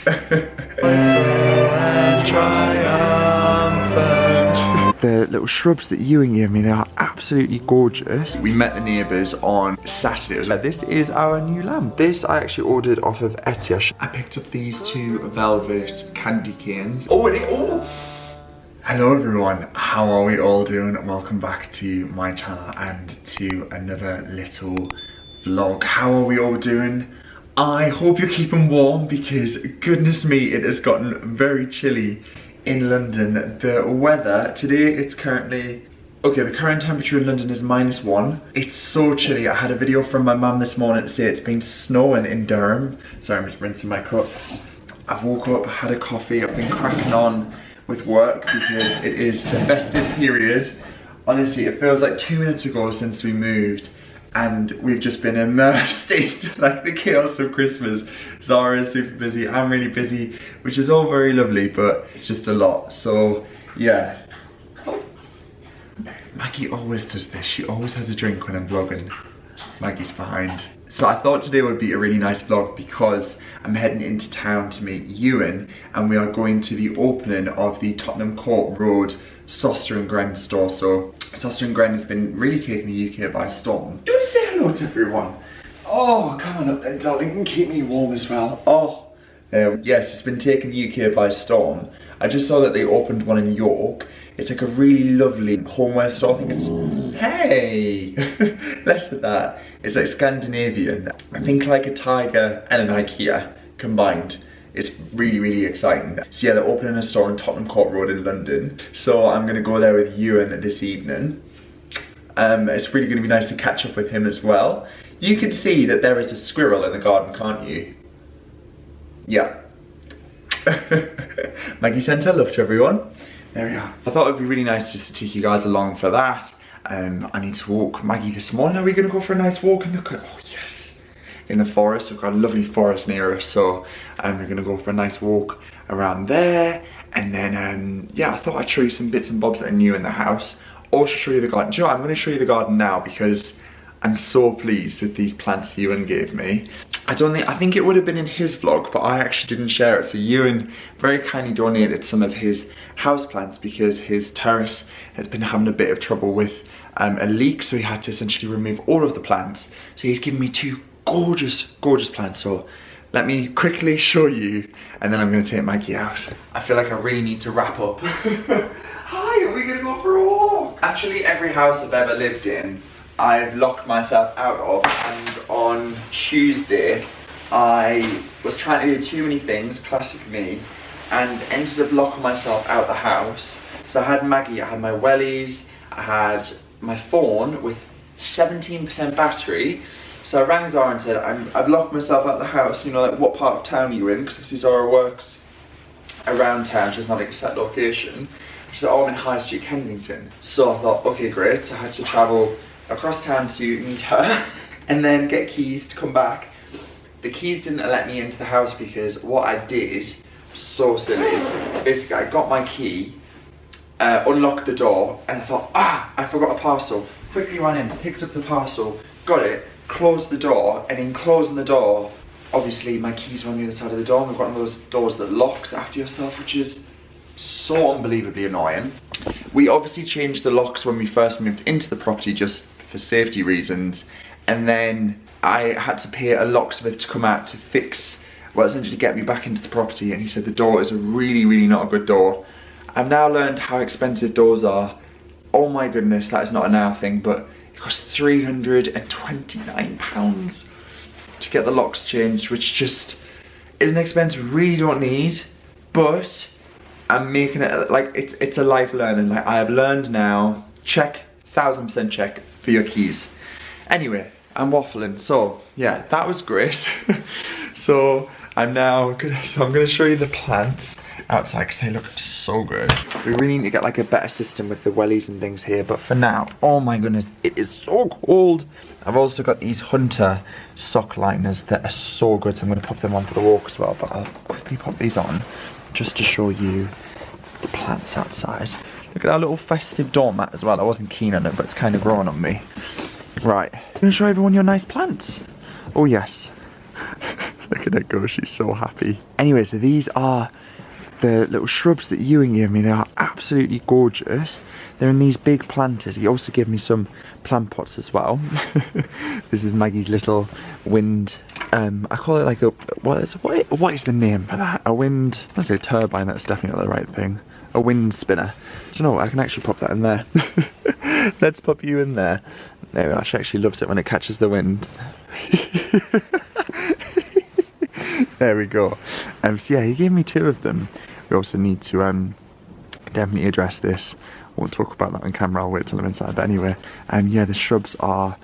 The little shrubs that Ewan gave me, they are absolutely gorgeous. We met the neighbours on Saturday. This is our new lamp. This I actually ordered off of Etsy. I picked up these two velvet candy canes. Oh! Hello everyone, how are we all doing? Welcome back to my channel and to another little vlog. How are we all doing? I hope you're keeping warm because goodness me, it has gotten very chilly in London. The weather, today it's currently, the current temperature in London is -1. It's so chilly. I had a video from my mum this morning to say it's been snowing in Durham. Sorry, I'm just rinsing my cup. I've woke up, had a coffee, I've been cracking on with work because it is the festive period. Honestly, it feels like 2 minutes ago since we moved and we've just been immersed into like the chaos of Christmas. Zara's super busy, I'm really busy, which is all very lovely, but it's just a lot. So yeah, Maggie always does this. She always has a drink when I'm vlogging. Maggie's behind. So I thought today would be a really nice vlog because I'm heading into town to meet Ewan and we are going to the opening of the Tottenham Court Road Søstrene Grene store. So Søstrene Grene has been really taking the UK by storm. Do you want to say hello to everyone? Oh, come on up then, darling, and keep me warm as well. Oh, yes, it's been taking the UK by storm. I just saw that they opened one in York. It's like a really lovely homeware store. I think it's, hey, less of that. It's like Scandinavian. I think like a Tiger and an IKEA combined. It's really, really exciting. So yeah, they're opening a store on Tottenham Court Road in London. So I'm gonna go there with Ewan this evening. It's really gonna be nice to catch up with him as well. You can see that there is a squirrel in the garden, can't you? Yeah. Maggie sent her love to everyone. There we are. I thought it'd be really nice just to take you guys along for that. I need to walk Maggie this morning. Are we gonna go for a nice walk and look at, oh yes, in the forest? We've got a lovely forest near us, so we're gonna go for a nice walk around there. And then, yeah, I thought I'd show you some bits and bobs that are new in the house. Also show you the garden. Do you know what? I'm gonna show you the garden now because I'm so pleased with these plants Ewan gave me. I think it would have been in his vlog, but I actually didn't share it. So Ewan very kindly donated some of his houseplants because his terrace has been having a bit of trouble with a leak, so he had to essentially remove all of the plants. So he's given me two gorgeous, gorgeous plants. So let me quickly show you, and then I'm gonna take Maggie out. I feel like I really need to wrap up. Hi, are we gonna go for a walk? Actually, every house I've ever lived in, I've locked myself out of, and on Tuesday I was trying to do too many things, classic me, and ended up locking myself out the house. So I had Maggie, I had my wellies, I had my phone with 17% battery. So I rang Zara and said, I've locked myself out the house, you know, like what part of town are you in? Because obviously Zara works around town, she's not like a set location. She said, oh, I'm in High Street, Kensington. So I thought, okay, great. So I had to travel across town to meet her and then get keys to come back. The keys didn't let me into the house because what I did was so silly. Basically, I got my key, unlocked the door, and I thought, I forgot a parcel. Quickly ran in, picked up the parcel, got it, closed the door, and in closing the door, obviously my keys were on the other side of the door, and we've got one of those doors that locks after yourself, which is so unbelievably annoying. We obviously changed the locks when we first moved into the property just for safety reasons, and then I had to pay a locksmith to come out to fix, well, essentially get me back into the property, and he said the door is really, really not a good door. I've now learned how expensive doors are. Oh my goodness, that is not a now thing, but it costs £329 to get the locks changed, which just is an expense we really don't need, but I'm making it like it's a life learning. Like I have learned now, check, 1000% check for your keys. Anyway, I'm waffling. So yeah, that was great. So I'm gonna show you the plants outside because they look so good. We really need to get like a better system with the wellies and things here, but for now, oh my goodness, it is so cold. I've also got these Hunter sock liners that are so good, so I'm gonna pop them on for the walk as well, but I'll quickly pop these on just to show you the plants outside. Look at our little festive doormat as well. I wasn't keen on it, but it's kind of growing on me. Right, I'm gonna show everyone your nice plants. Oh yes. Look Look at her go, she's so happy. Anyway, so these are the little shrubs that Ewan gave me. They are absolutely gorgeous. They're in these big planters. He also gave me some plant pots as well. This is Maggie's little wind, I call it like a, what is the name for that? A wind, I say turbine, that's definitely not the right thing. A wind spinner. Do you know what, I can actually pop that in there. Let's pop you in there. There we are, she actually loves it when it catches the wind. There we go. So yeah, he gave me 2 of them. We also need to definitely address this. I won't talk about that on camera, I'll wait till I'm inside. But anyway, yeah, the shrubs are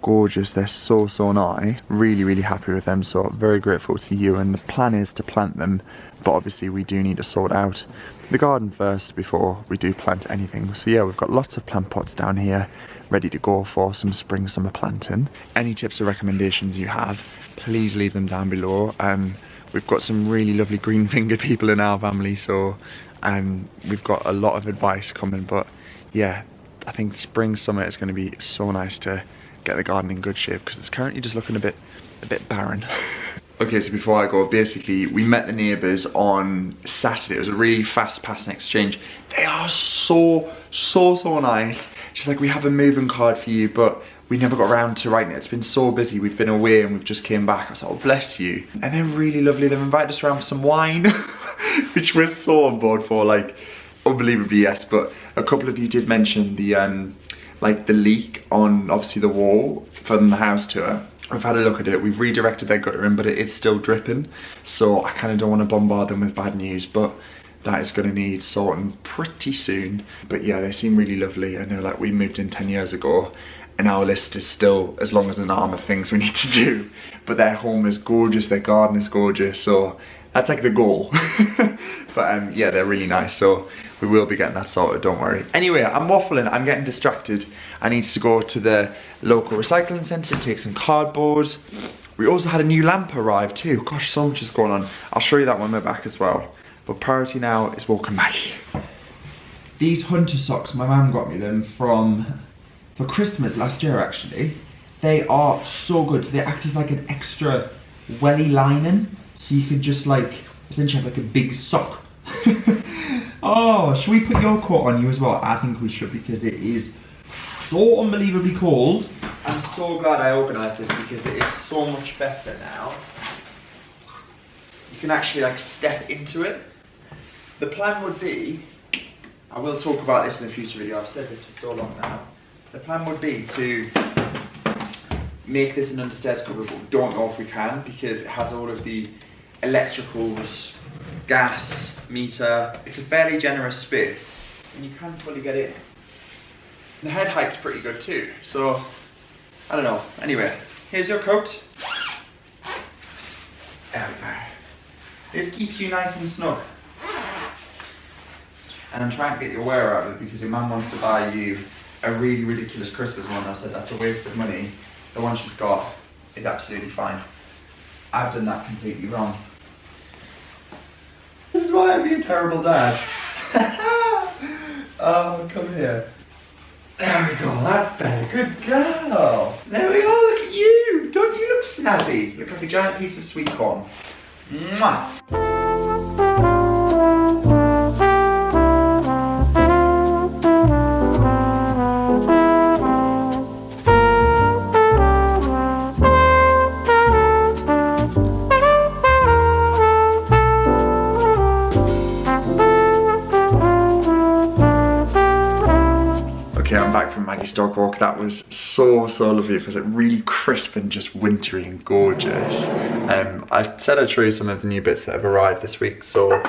gorgeous. They're so nice. Really happy with them. So very grateful to you. And the plan is to plant them, but obviously we do need to sort out the garden first before we do plant anything. So yeah, we've got lots of plant pots down here ready to go for some spring summer planting. Any tips or recommendations you have, please leave them down below. We've got some really lovely green fingered people in our family, so we've got a lot of advice coming. But yeah, I think spring summer is going to be so nice to get the garden in good shape, because it's currently just looking a bit barren. Okay, so before I go, basically we met the neighbours on Saturday. It was a really fast passing exchange. They are so nice. She's like, we have a moving card for you, but we never got around to writing it. It's been so busy, we've been away and we've just came back. I was like, oh bless you. And they're really lovely. They've invited us around for some wine, which we're so on board for, like, unbelievably yes. But a couple of you did mention the like the leak on obviously the wall from the house tour. I've had a look at it. We've redirected their gutter in, but it is still dripping. So I kind of don't want to bombard them with bad news, but that is going to need sorting pretty soon. But yeah, they seem really lovely, and they're like, we moved in 10 years ago and our list is still as long as an arm of things we need to do. But their home is gorgeous, their garden is gorgeous, so that's like the goal. But yeah, they're really nice, so we will be getting that sorted, don't worry. Anyway, I'm waffling, I'm getting distracted. I need to go to the local recycling centre and take some cardboard. We also had a new lamp arrive too. Gosh, so much is going on. I'll show you that when we're back as well. But priority now is walking back. These hunter socks, my mum got me them for Christmas last year actually. They are so good. So they act as like an extra welly lining. So you could just like, essentially have like a big sock. Oh, should we put your coat on you as well? I think we should, because it is so unbelievably cold. I'm so glad I organised this, because it is so much better now. You can actually like step into it. The plan would be, I will talk about this in a future video, I've said this for so long now. The plan would be to make this an understairs cupboard, but we don't know if we can, because it has all of the electricals, gas, meter. It's a fairly generous space, and you can fully get in. The head height's pretty good too, so I don't know. Anyway, here's your coat. There we go. This keeps you nice and snug. And I'm trying to get your wear out of it, because your mum wants to buy you a really ridiculous Christmas one. I said that's a waste of money. The one she's got is absolutely fine. I've done that completely wrong. This is why I'm being a terrible dad. Oh, come here. There we go, that's better. Good girl. There we are, look at you. Don't you look snazzy? You look like a giant piece of sweet corn. Mwah. Okay, I'm back from Maggie's dog walk. That was so lovely. It was like really crisp and just wintry and gorgeous. I said I'd show you some of the new bits that have arrived this week, so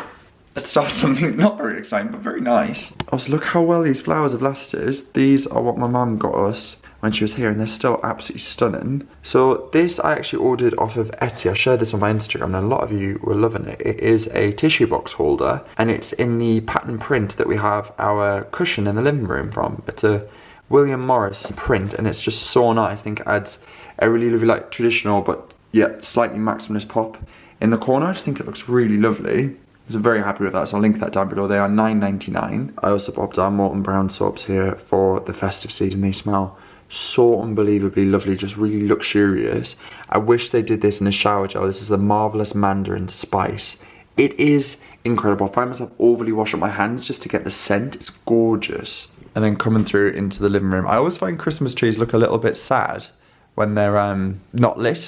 let's start something not very exciting but very nice. Also, look how well these flowers have lasted. These are what my mum got us when she was here, and they're still absolutely stunning. So this I actually ordered off of Etsy. I shared this on my Instagram and a lot of you were loving it. It is a tissue box holder, and it's in the pattern print that we have our cushion in the living room from. It's a William Morris print, and it's just so nice. I think it adds a really lovely, like, traditional but yeah, slightly maximalist pop in the corner. I just think it looks really lovely. So I'm very happy with that, so I'll link that down below. They are $9.99. I also popped our Molton Brown soaps here for the festive season. They smell so unbelievably lovely, just really luxurious. I wish they did this in a shower gel. This is the Marvelous Mandarin Spice. It is incredible. I find myself overly washing my hands just to get the scent. It's gorgeous. And then coming through into the living room, I always find Christmas trees look a little bit sad when they're not lit.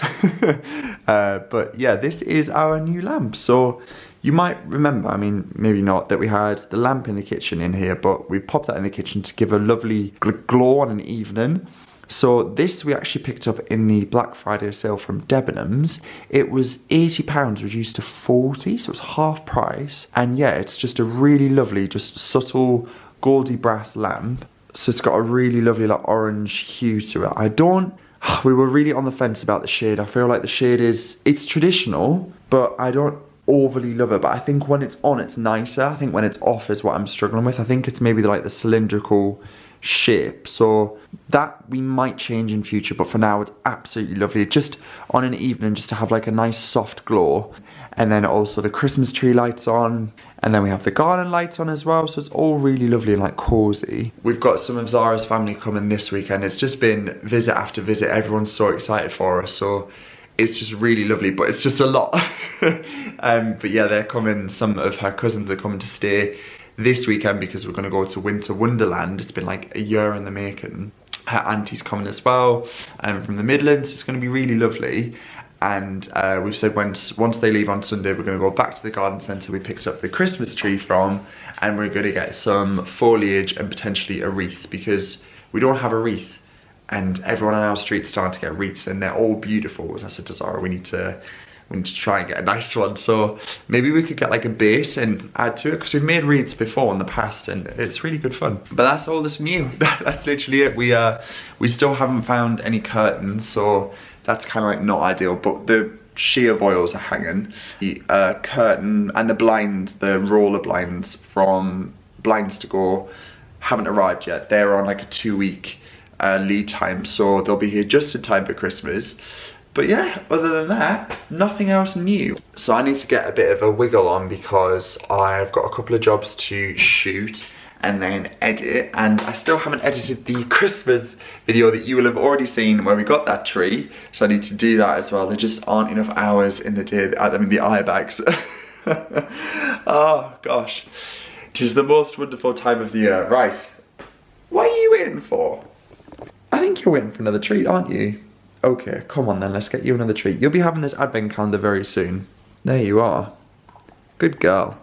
But yeah, this is our new lamp. So you might remember, I mean, maybe not, that we had the lamp in the kitchen in here, but we popped that in the kitchen to give a lovely glow on an evening. So this we actually picked up in the Black Friday sale from Debenhams. It was £80 reduced to 40, so it's half price. And yeah, it's just a really lovely, just subtle goldy brass lamp. So it's got a really lovely like orange hue to it. We were really on the fence about the shade. I feel like the shade it's traditional, but I don't overly love it. But I think when it's on, it's nicer. I think when it's off is what I'm struggling with. I think it's maybe like the cylindrical shape. So that we might change in future, but for now it's absolutely lovely. Just on an evening, just to have like a nice soft glow. And then also the Christmas tree lights on. And then we have the garden lights on as well, so it's all really lovely and like cozy. We've got some of Zara's family coming this weekend. It's just been visit after visit. Everyone's so excited for us, so it's just really lovely, but it's just a lot. But yeah, they're coming. Some of her cousins are coming to stay this weekend because we're gonna go to Winter Wonderland. It's been like a year in the making. Her auntie's coming as well, from the Midlands. It's gonna be really lovely. And we've said once they leave on Sunday, we're going to go back to the garden centre we picked up the Christmas tree from, and we're going to get some foliage and potentially a wreath, because we don't have a wreath, and everyone on our street's starting to get wreaths, and they're all beautiful. And I said to Zara, we need to try and get a nice one. So maybe we could get like a base and add to it, because we've made wreaths before in the past and it's really good fun. But that's all that's new. That's literally it. We still haven't found any curtains, so that's kind of like not ideal, but the sheer voiles are hanging. The curtain and the blinds, the roller blinds from Blinds to Go haven't arrived yet. They're on like a 2-week lead time, so they'll be here just in time for Christmas. But yeah, other than that, nothing else new. So I need to get a bit of a wiggle on because I've got a couple of jobs to shoot and then edit, and I still haven't edited the Christmas video that you will have already seen where we got that tree, so I need to do that as well. There just aren't enough hours in the day, I mean the eye bags. Oh gosh, 'tis the most wonderful time of the year. Right, what are you waiting for? I think you're waiting for another treat, aren't you? Okay, come on then, let's get you another treat. You'll be having this advent calendar very soon. There you are. Good girl.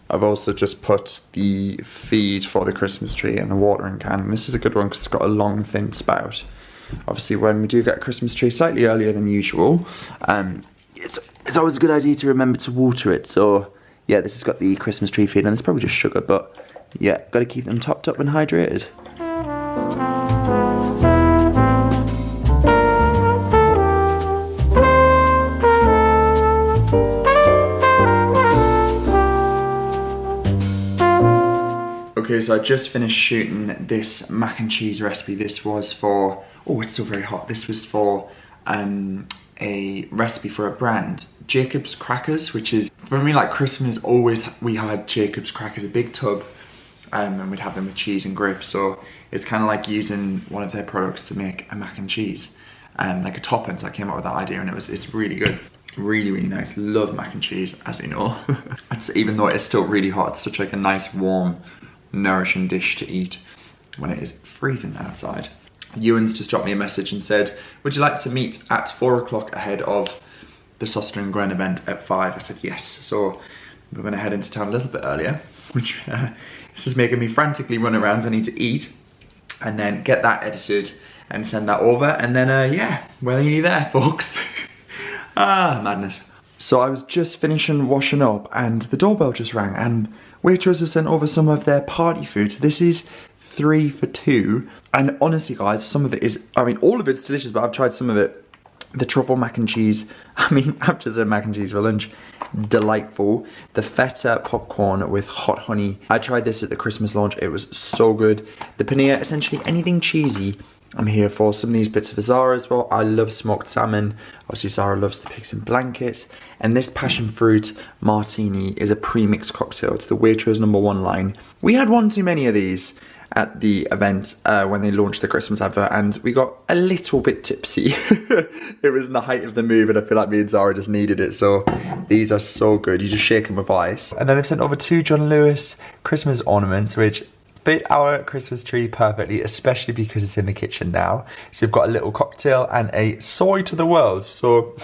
I've also just put the feed for the Christmas tree in the watering can. And this is a good one because it's got a long, thin spout. Obviously, when we do get a Christmas tree slightly earlier than usual, it's always a good idea to remember to water it. So, yeah, this has got the Christmas tree feed, and it's probably just sugar, but yeah, got to keep them topped up and hydrated. Okay, so I just finished shooting this mac and cheese recipe. This was for, oh, it's still very hot. This was for a recipe for a brand, Jacob's Crackers, which is, for me, like Christmas, always we had Jacob's Crackers, a big tub, and we'd have them with cheese and grapes. So it's kind of like using one of their products to make a mac and cheese, like a topping. So I came up with that idea, and it's really good. Really, really nice. Love mac and cheese, as you know. Even though it's still really hot, it's such like a nice, warm, nourishing dish to eat when it is freezing outside. Ewan's just dropped me a message and said, would you like to meet at 4 o'clock ahead of the Søstrene Grene event at 5? I said yes. So we're going to head into town a little bit earlier, which this is making me frantically run around. I need to eat and then get that edited and send that over, and then yeah, we're nearly there, folks. Madness. So I was just finishing washing up and the doorbell just rang, and waitress has sent over some of their party food. So this is 3 for 2. And honestly, guys, some of it is, I mean, all of it's delicious, but I've tried some of it. The truffle mac and cheese, I mean, I've just had mac and cheese for lunch. Delightful. The feta popcorn with hot honey. I tried this at the Christmas launch. It was so good. The paneer, essentially anything cheesy, I'm here for. Some of these bits for Zara as well. I love smoked salmon. Obviously, Zara loves the pigs in blankets. And this passion fruit martini is a pre-mixed cocktail. It's the Waitrose #1 line. We had one too many of these. at the event when they launched the Christmas advert, and we got a little bit tipsy. It was in the height of the move, and I feel like me and Zara just needed it, so these are so good. You just shake them with ice. And then they've sent over 2 John Lewis Christmas ornaments, which fit our Christmas tree perfectly, especially because it's in the kitchen now. So we've got a little cocktail and a soy to the world. So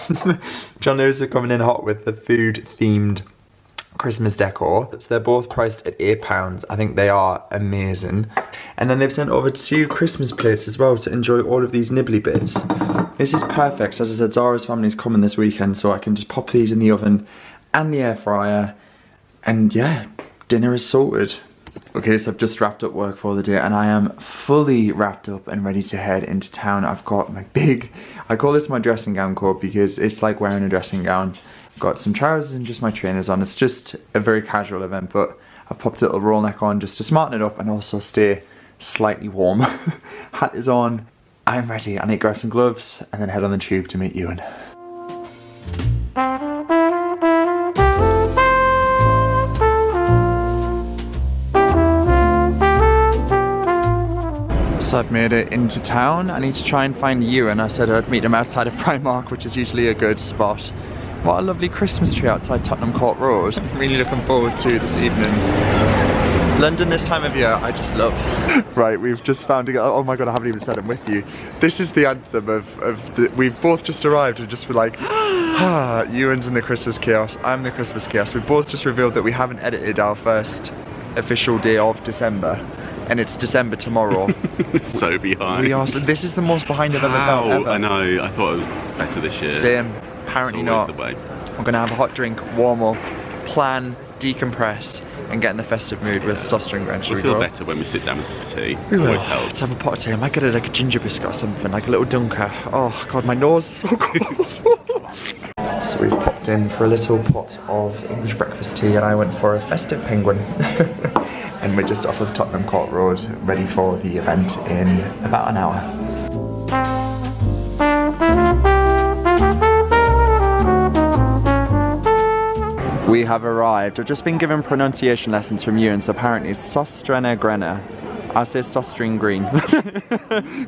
John Lewis are coming in hot with the food themed Christmas decor. So they're both priced at £8. I think they are amazing. And then they've sent over 2 Christmas plates as well to enjoy all of these nibbly bits. This is perfect. As I said, Zara's family's coming this weekend, so I can just pop these in the oven and the air fryer. And yeah, dinner is sorted. Okay, so I've just wrapped up work for the day and I am fully wrapped up and ready to head into town. I've got my big, I call this my dressing gown coat because it's like wearing a dressing gown. I've got some trousers and just my trainers on. It's just a very casual event, but I've popped a little roll neck on just to smarten it up and also stay slightly warm. Hat is on, I'm ready. I need to grab some gloves and then head on the tube to meet Ewan. So I've made it into town. I need to try and find Ewan. I said I'd meet him outside of Primark, which is usually a good spot. What a lovely Christmas tree outside Tottenham Court Road. I'm really looking forward to this evening. London this time of year, I just love. Right, we've just found a, oh my god, I haven't even said I'm with you. This is the anthem of the, we've both just arrived and just were like, ah, Ewan's in the Christmas chaos, I'm the Christmas chaos. We both just revealed that we haven't edited our first official day of December. And it's December tomorrow. So behind. We are, this is the most behind I've ever felt ever. I know, I thought it was better this year. Same, apparently not. The way. I'm gonna have a hot drink, warm up, plan, decompress, and get in the festive mood with Søstrene Grene. We feel better when we sit down with the tea. We will. Always helps. Let's have a pot of tea. I might get it like a ginger biscuit or something, like a little dunker. Oh god, my nose is so cold. So we've popped in for a little pot of English breakfast tea and I went for a festive penguin. And we're just off of Tottenham Court Road, ready for the event in about an hour. We have arrived. I've just been given pronunciation lessons from Ewan, so apparently it's Søstrene Grene. I say Søstrene Grene,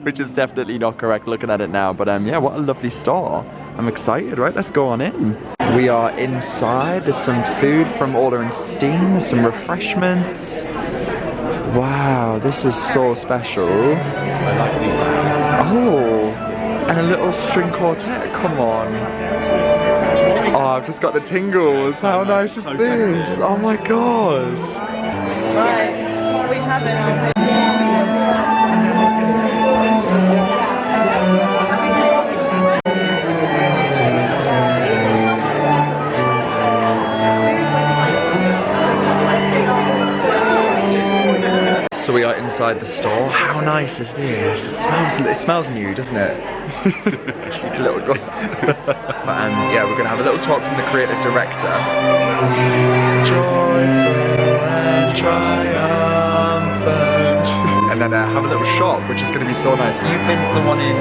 which is definitely not correct looking at it now, but yeah, what a lovely store. I'm excited, right? Let's go on in. We are inside. There's some food from Order and Steam. There's some refreshments. Wow, this is so special. Oh, and a little string quartet. Come on. Oh, I've just got the tingles. How nice is this? Oh my god. Right, what we have in our So we are inside the store. How nice is this? It smells new, doesn't it? Cheeky little guy. Yeah, we're gonna have a little talk from the creative director. Joyful and triumphant. And then have a little shop, which is gonna be so nice. You've been to the one in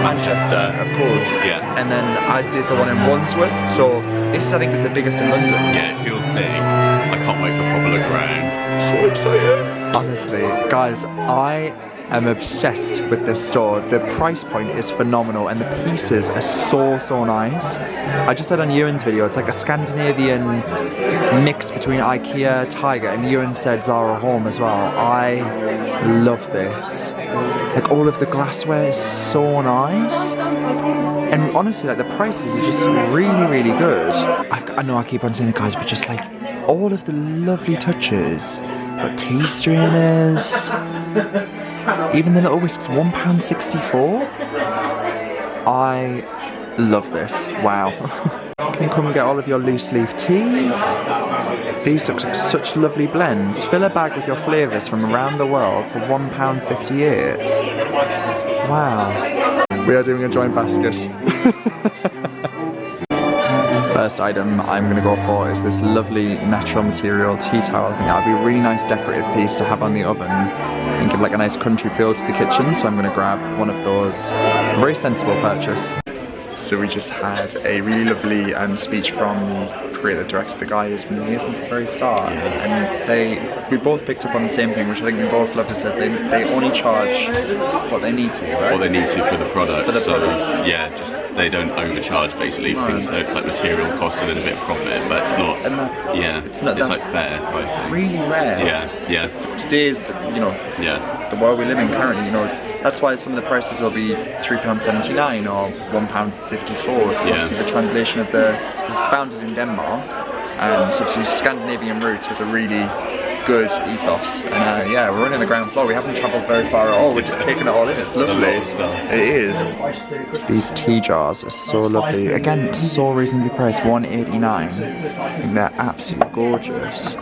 Manchester, of course. Yeah. And then I did the one in Wandsworth. So this, I think, is the biggest in London. Yeah, it feels big. I can't wait for a proper look around. So excited. Honestly, guys, I am obsessed with this store. The price point is phenomenal and the pieces are so nice. I just said on Ewan's video, it's like a Scandinavian mix between IKEA, Tiger, and Ewan said Zara Home as well. I love this. Like all of the glassware is so nice. And honestly, like the prices are just really good. I know I keep on saying it, guys, but just like all of the lovely touches. Got tea strainers, even the little whisks, £1.64. I love this, wow. You can come and get all of your loose leaf tea. These look like such lovely blends. Fill a bag with your flavours from around the world for £1.58. Wow. We are doing a joint basket. First item I'm going to go for is this lovely natural material tea towel. I think that would be a really nice decorative piece to have on the oven and give like a nice country feel to the kitchen, so I'm going to grab one of those. Very sensible purchase. So we just had a really lovely speech from the creator director. The guy is amazing from the very start, and we both picked up on the same thing, which I think we both loved. Is that they only charge what they need to, right? What they need to for the product. For the product. So, yeah, just they don't overcharge basically. So it's like material cost and then a bit of profit, but it's not. And that, yeah, it's like fair pricing. Really rare. Yeah. Today's, the world we live in currently, that's why some of the prices will be £3.79 or £1.54. It's obviously the translation of it's founded in Denmark, so it's Scandinavian roots with a really good ethos. And yeah, we're in the ground floor. We haven't travelled very far at all. We're just taking it all in. It's lovely. It is. These tea jars are so lovely. Again, so reasonably priced, £1.89. I think they're absolutely gorgeous.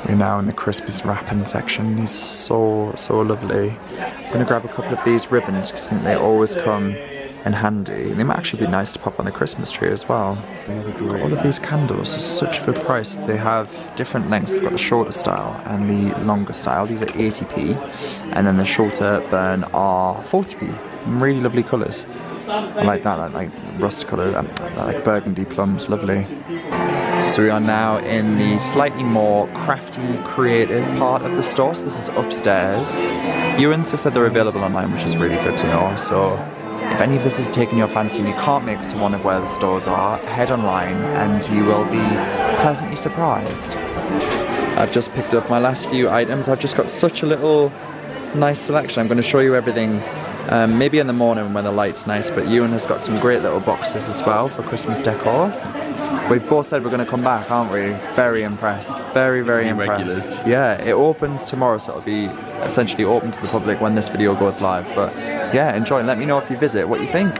We're now in the Christmas wrapping section. These are so lovely. I'm going to grab a couple of these ribbons because I think they always come in handy. They might actually be nice to pop on the Christmas tree as well. All of these candles are such a good price. They have different lengths. They've got the shorter style and the longer style. These are 80p, and then the shorter burn are 40p. Really lovely colours. I like that, like rust colour, like burgundy plums, lovely. So we are now in the slightly more crafty, creative part of the store. So this is upstairs. Ewan said they're available online, which is really good to know. So if any of this is taking your fancy and you can't make it to one of where the stores are, head online and you will be pleasantly surprised. I've just picked up my last few items. I've just got such a little nice selection. I'm going to show you everything maybe in the morning when the light's nice, but Ewan has got some great little boxes as well for Christmas decor. We've both said we're going to come back, aren't we? Very impressed. Very impressed. Regulars. Yeah, it opens tomorrow, so it'll be essentially open to the public when this video goes live. But yeah, enjoy. Let me know if you visit what you think.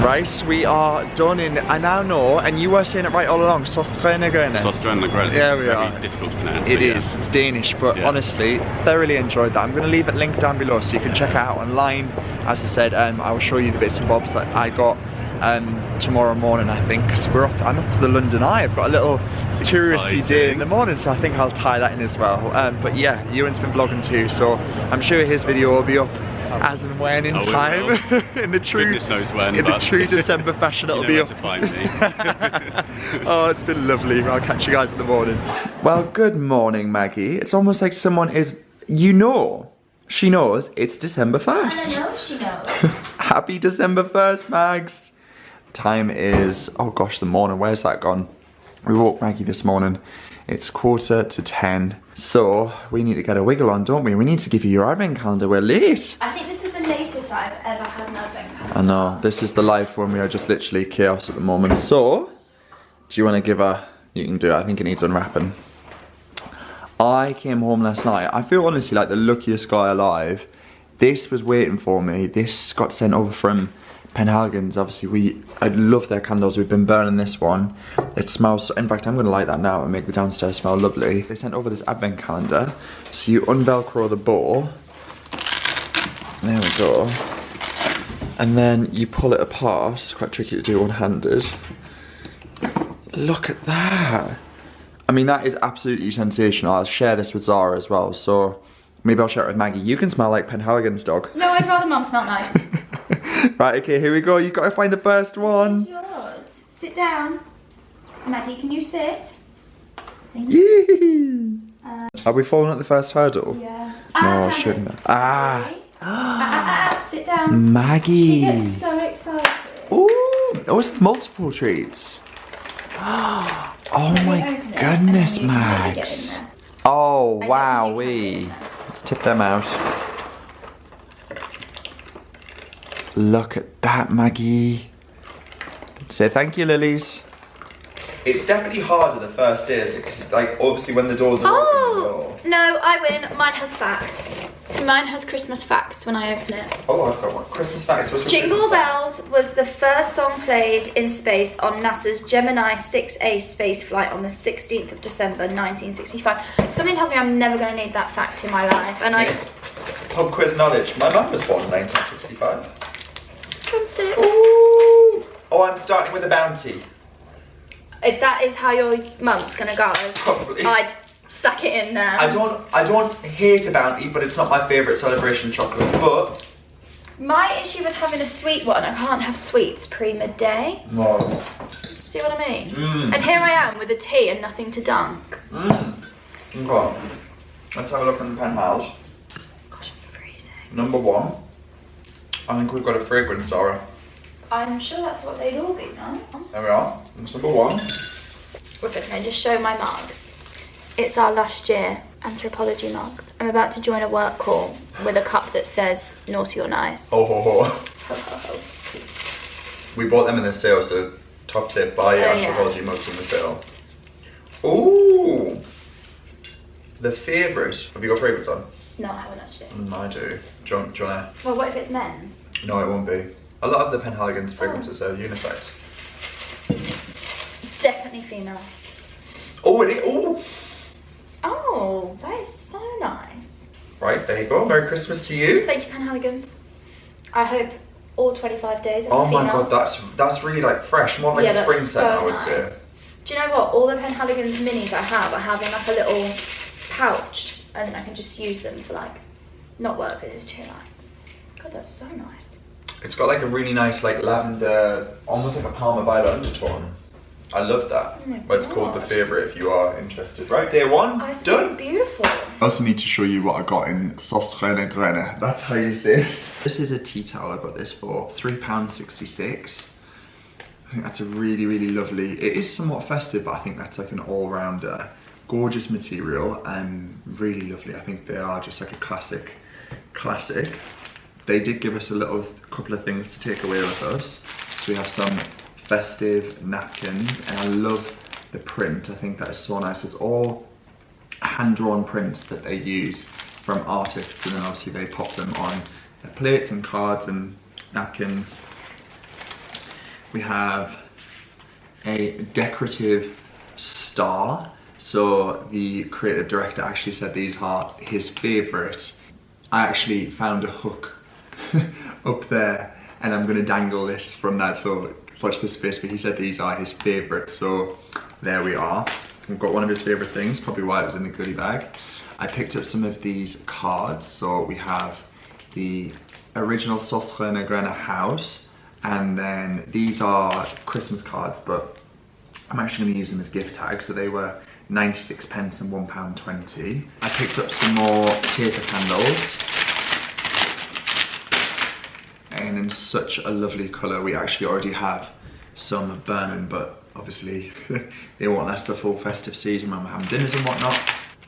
Right, we are done in, I now know, and you were saying it right all along, Søstrene Grene. Søstrene Grene. Yeah, we very are. Difficult to pronounce. It is, it's Danish, but honestly, thoroughly enjoyed that. I'm going to leave it linked down below so you can check it out online. As I said, I will show you the bits and bobs that I got tomorrow morning, I think, because I'm off to the London Eye. I've got a little touristy day in the morning, so I think I'll tie that in as well. But yeah, Ewan's been vlogging too, so I'm sure his video will be up as and when in time. In the true December fashion, it'll be up. To find me. Oh, it's been lovely. I'll catch you guys in the morning. Well, good morning, Maggie. It's almost like someone is, she knows it's December 1st. I know she knows. Happy December 1st, Mags. Time is, oh gosh, the morning. Where's that gone? We woke Maggie this morning. It's 9:45. So we need to get a wiggle on, don't we? We need to give you your advent calendar. We're late. I think this is the latest I've ever had an advent calendar. I know, this is the life when we are just literally chaos at the moment. So, do you want to give you can do it. I think it needs unwrapping. I came home last night. I feel honestly like the luckiest guy alive. This was waiting for me. This got sent over from Penhagen's. Obviously, I love their candles. We've been burning this one. It smells, in fact, I'm going to light that now and make the downstairs smell lovely. They sent over this advent calendar. So you unvelcro the bow. There we go. And then you pull it apart. It's quite tricky to do one-handed. Look at that. I mean, that is absolutely sensational. I'll share this with Zara as well. So maybe I'll share it with Maggie. You can smell like Penhagen's dog. No, I'd rather Mum smell nice. Right, okay, here we go. You've got to find the first one. It's yours. Sit down. Maddie, can you sit? Thank you. Yee! Are we falling at the first hurdle? Yeah. No, shouldn't have. Sit down. Maggie. She gets so excited. Ooh, oh, it's multiple treats. Oh my goodness, Max. Oh, wow, let's tip them out. Look at that, Maggie. Say thank you, Lilies. It's definitely harder the first day, isn't it? Because, like, obviously when the doors are open. No, I win. Mine has facts. So mine has Christmas facts when I open it. Oh, I've got one. Christmas facts. What's Jingle Bells was the first song played in space on NASA's Gemini 6A space flight on the 16th of December 1965. Something tells me I'm never going to need that fact in my life. And Pub quiz knowledge. My mum was born in 1965. Drumstick. Ooh. Oh, I'm starting with a bounty. If that is how your mum's going to go, Probably. I'd sack it in there. I don't hate a bounty, but it's not my favourite celebration chocolate. But My issue with having a sweet one, I can't have sweets pre-midday. No. See what I mean? And here I am with a tea and nothing to dunk. Okay. Let's have a look on the pen house. Gosh, I'm freezing. Number 1. I think we've got a fragrance, Sarah. I'm sure that's what they'd all be, no? There we are. That's number 1. Also, can I just show my mug? It's our last year anthropology mugs. I'm about to join a work call with a cup that says naughty or nice. Oh ho ho. We bought them in the sale, so top tip, buy your anthropology mugs in the sale. Ooh! The favourite. Have you got favourites on? No, I haven't actually. I do. Do you wanna? Well, what if it's men's? No, it won't be. A lot of the Penhaligon's fragrances are unisex. Definitely female. Oh, it is. Oh! Oh, that is so nice. Right, there you go. Merry Christmas to you. Thank you, Penhaligons. I hope all 25 days are Oh my females. god, that's really like fresh, more like a spring scent, I would say. Do you know what? All the Penhaligons minis I have in like a little pouch, and then I can just use them for like, not work, but it's too nice. God, that's so nice. It's got like a really nice like lavender, almost like a Palmer Violet undertone. I love that. Oh my But it's called the favourite if you are interested. Right, day 1, done. Beautiful. I also need to show you what I got in Søstrene Grene. That's how you say it. This is a tea towel. I got this for £3.66. I think that's a really, really lovely, it is somewhat festive, but I think that's like an all-rounder. Gorgeous material and really lovely. I think they are just like a classic. They did give us a couple of things to take away with us. So we have some festive napkins, and I love the print. I think that is so nice. It's all hand-drawn prints that they use from artists, and then obviously they pop them on their plates and cards and napkins. We have a decorative star. So the creative director actually said these are his favourites. I actually found a hook up there, and I'm going to dangle this from that, so watch this space, but he said these are his favourites, so there we are. We've got one of his favourite things, probably why it was in the goodie bag. I picked up some of these cards, so we have the original Søstrene Grene house, and then these are Christmas cards, but I'm actually going to use them as gift tags, so they were 96p and £1.20. I picked up some more taper candles, and in such a lovely colour. We actually already have some burning, but obviously they won't last the full festive season when we're having dinners and whatnot.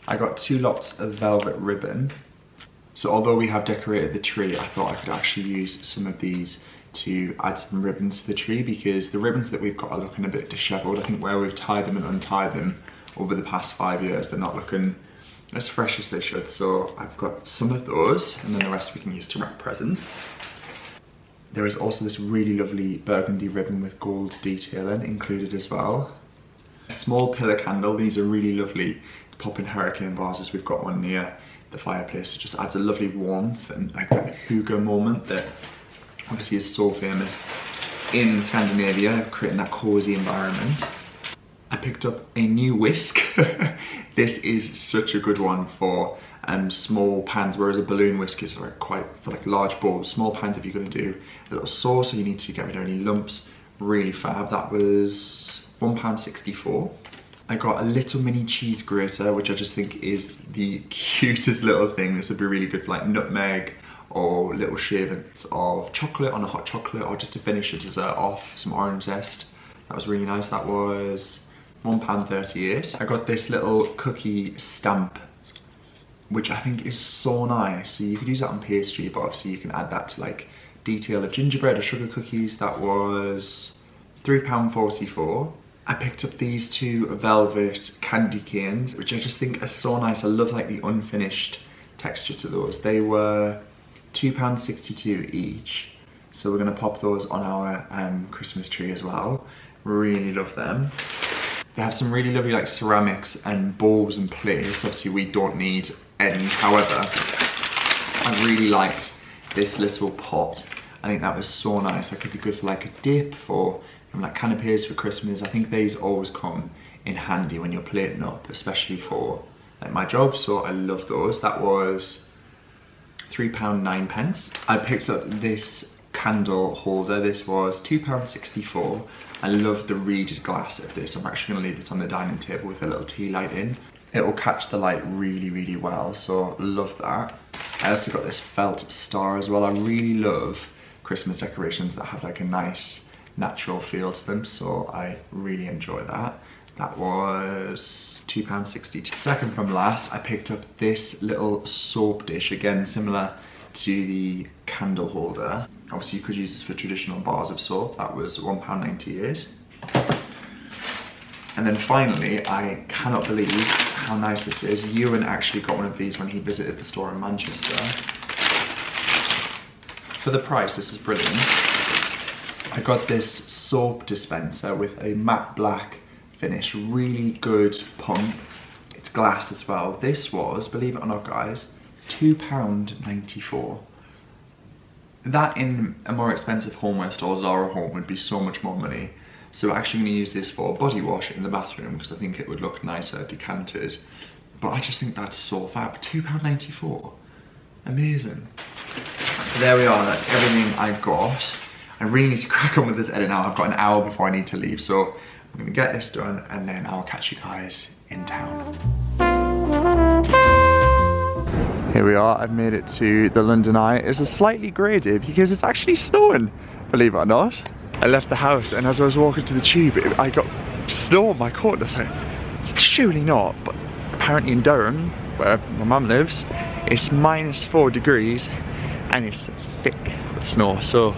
I got 2 lots of velvet ribbon. So although we have decorated the tree, I thought I could actually use some of these to add some ribbons to the tree, because the ribbons that we've got are looking a bit dishevelled. I think where we've tied them and untied them over the past 5 years, they're not looking as fresh as they should. So I've got some of those, and then the rest we can use to wrap presents. There is also this really lovely burgundy ribbon with gold detailing included as well. A small pillar candle. These are really lovely to pop in hurricane vases. We've got one near the fireplace. It just adds a lovely warmth and like that hygge moment that obviously is so famous in Scandinavia, creating that cozy environment. I picked up a new whisk. This is such a good one for small pans, whereas a balloon whisk is quite for like large bowls. Small pans if you're going to do a little sauce, or you need to get rid of any lumps. Really fab. That was £1.64. I got a little mini cheese grater, which I just think is the cutest little thing. This would be really good for like nutmeg or little shavings of chocolate on a hot chocolate, or just to finish a dessert off, some orange zest. That was really nice. That was £1.38. I got this little cookie stamp, which I think is so nice. So you could use that on pastry, but obviously you can add that to like detail of gingerbread or sugar cookies. That was £3.44. I picked up these 2 velvet candy canes, which I just think are so nice. I love like the unfinished texture to those. They were £2.62 each. So we're gonna pop those on our Christmas tree as well. Really love them. They have some really lovely like ceramics and bowls and plates. Obviously we don't need any. However, I really liked this little pot. I think that was so nice. That could be good for like a dip or like canapes for Christmas. I think these always come in handy when you're plating up, especially for like my job. So I love those. That was £3.09. I picked up this candle holder. This was £2.64. I love the reeded glass of this. I'm actually going to leave this on the dining table with a little tea light in. It will catch the light really, really well, so love that. I also got this felt star as well. I really love Christmas decorations that have like a nice natural feel to them, so I really enjoy that. That was £2.62. Second from last, I picked up this little soap dish, again similar to the candle holder. Obviously you could use this for traditional bars of soap. That was £1.98. And then finally, I cannot believe how nice this is. Ewan actually got one of these when he visited the store in Manchester. For the price, this is brilliant. I got this soap dispenser with a matte black finish, really good pump. It's glass as well. This was, believe it or not guys, £2.94. That in a more expensive homeware store, Zara Home, would be so much more money. So we're actually going to use this for body wash in the bathroom because I think it would look nicer decanted. But I just think that's so fab. £2.94. Amazing. So there we are, that's everything I got. I really need to crack on with this edit now. I've got an hour before I need to leave. So I'm going to get this done and then I'll catch you guys in town. Here we are, I've made it to the London Eye. It's a slightly grey day because it's actually snowing, believe it or not. I left the house and as I was walking to the tube, I got snow on my coat. I was like, surely not. But apparently in Durham, where my mum lives, it's -4 degrees and it's thick with snow. So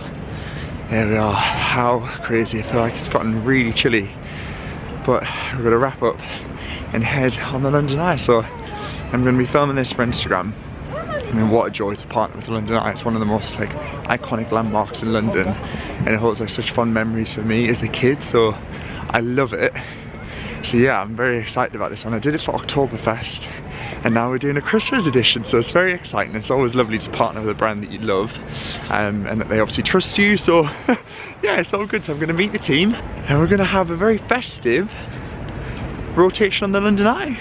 there we are. How crazy. I feel like it's gotten really chilly. But we're gonna wrap up and head on the London Eye. So I'm gonna be filming this for Instagram. I mean, what a joy to partner with the London Eye. It's one of the most like iconic landmarks in London, and it holds like such fond memories for me as a kid, so I love it. So yeah, I'm very excited about this one. I did it for Oktoberfest, and now we're doing a Christmas edition, so it's very exciting. It's always lovely to partner with a brand that you love, and that they obviously trust you, so yeah, it's all good. So I'm gonna meet the team, and we're gonna have a very festive rotation on the London Eye.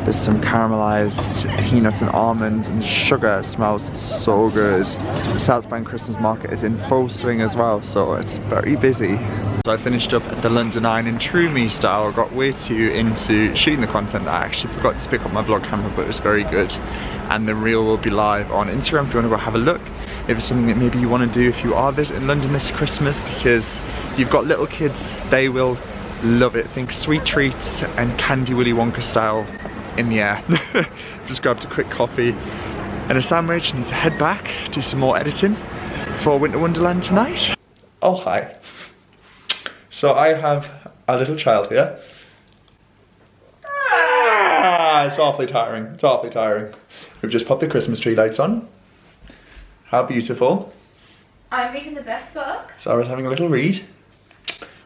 There's some caramelized peanuts and almonds, and the sugar smells so good. The South Bank Christmas market is in full swing as well, so it's very busy. So I finished up at the London Eye, and in true me style, I got way too into shooting the content that I actually forgot to pick up my vlog camera, but it was very good. And the reel will be live on Instagram if you want to go have a look. If it's something that maybe you want to do if you are visiting London this Christmas, because you've got little kids, they will love it. Think sweet treats and candy Willy Wonka style in the air. Just grabbed a quick coffee and a sandwich. Need to head back, do some more editing for Winter Wonderland tonight. Oh hi. So I have a little child here. It's awfully tiring. It's awfully tiring. We've just popped the Christmas tree lights on. How beautiful. I'm reading the best book. Sarah's having a little read.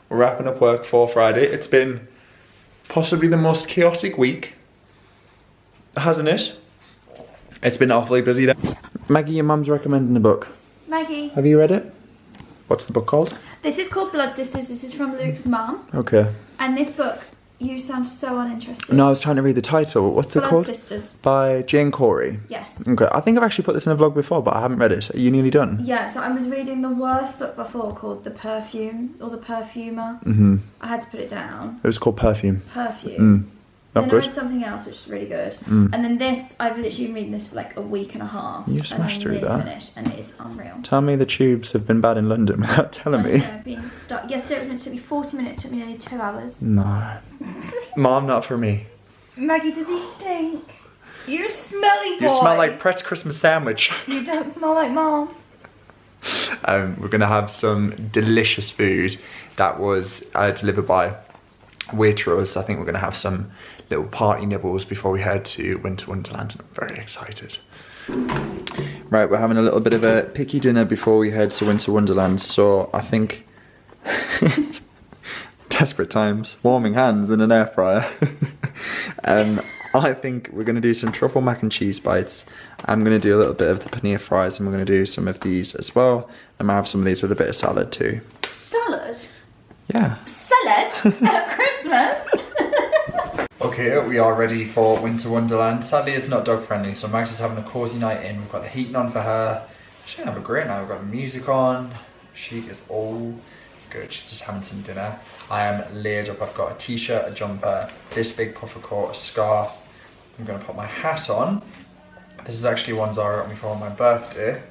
We're wrapping up work for Friday. It's been possibly the most chaotic week, hasn't it? It's been awfully busy. Maggie, your mum's recommending a book. Maggie. Have you read it? What's the book called? This is called Blood Sisters. This is from Luke's mum. Okay. And this book, you sound so uninterested. No, I was trying to read the title. What's it called? Blood Sisters. By Jane Corey. Yes. Okay, I think I've actually put this in a vlog before, but I haven't read it. Are you nearly done? Yeah, so I was reading the worst book before called The Perfume, or The Perfumer. I had to put it down. It was called Perfume. Perfume. Not then good. I read something else which is really good. And then this, I've literally been reading this for like a week and a half. You've smashed through that. Finished, and it is unreal. Tell me the tubes have been bad in London without telling Honestly, me. I've been stuck. Yesterday it was meant to be 40 minutes, took me nearly 2 hours. No. Mom, not for me. Maggie, does he stink? You're a smelly boy. You smell like Pret's Christmas sandwich. You don't smell like Mom. We're gonna have some delicious food that was delivered by Waitrose. I think we're gonna have some little party nibbles before we head to Winter Wonderland, and I'm very excited. Right, we're having a little bit of a picky dinner before we head to Winter Wonderland, so I think desperate times, warming hands in an air fryer. I think we're gonna do some truffle mac and cheese bites. I'm gonna do a little bit of the paneer fries, and we're gonna do some of these as well. I'm gonna have some of these with a bit of salad too. Salad? Yeah. Salad? At Christmas? look here, we are ready for Winter Wonderland. Sadly, it's not dog friendly, so Max is having a cozy night in. We've got the heating on for her. She's gonna have a great night. We've got the music on. She is all good. She's just having some dinner. I am layered up. I've got a t-shirt, a jumper, this big puffer coat, a scarf. I'm gonna put my hat on. This is actually one Zara got me for my birthday,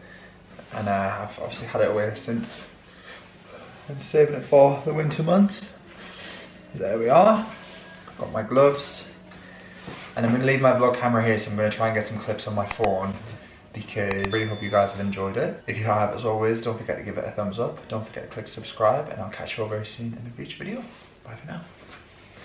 and I've obviously had it away since. I'm saving it for the winter months. There we are. Got my gloves, and I'm going to leave my vlog camera here, so I'm going to try and get some clips on my phone, because I really hope you guys have enjoyed it. If you have, as always, don't forget to give it a thumbs up, don't forget to click subscribe, and I'll catch you all very soon in a future video. Bye for now.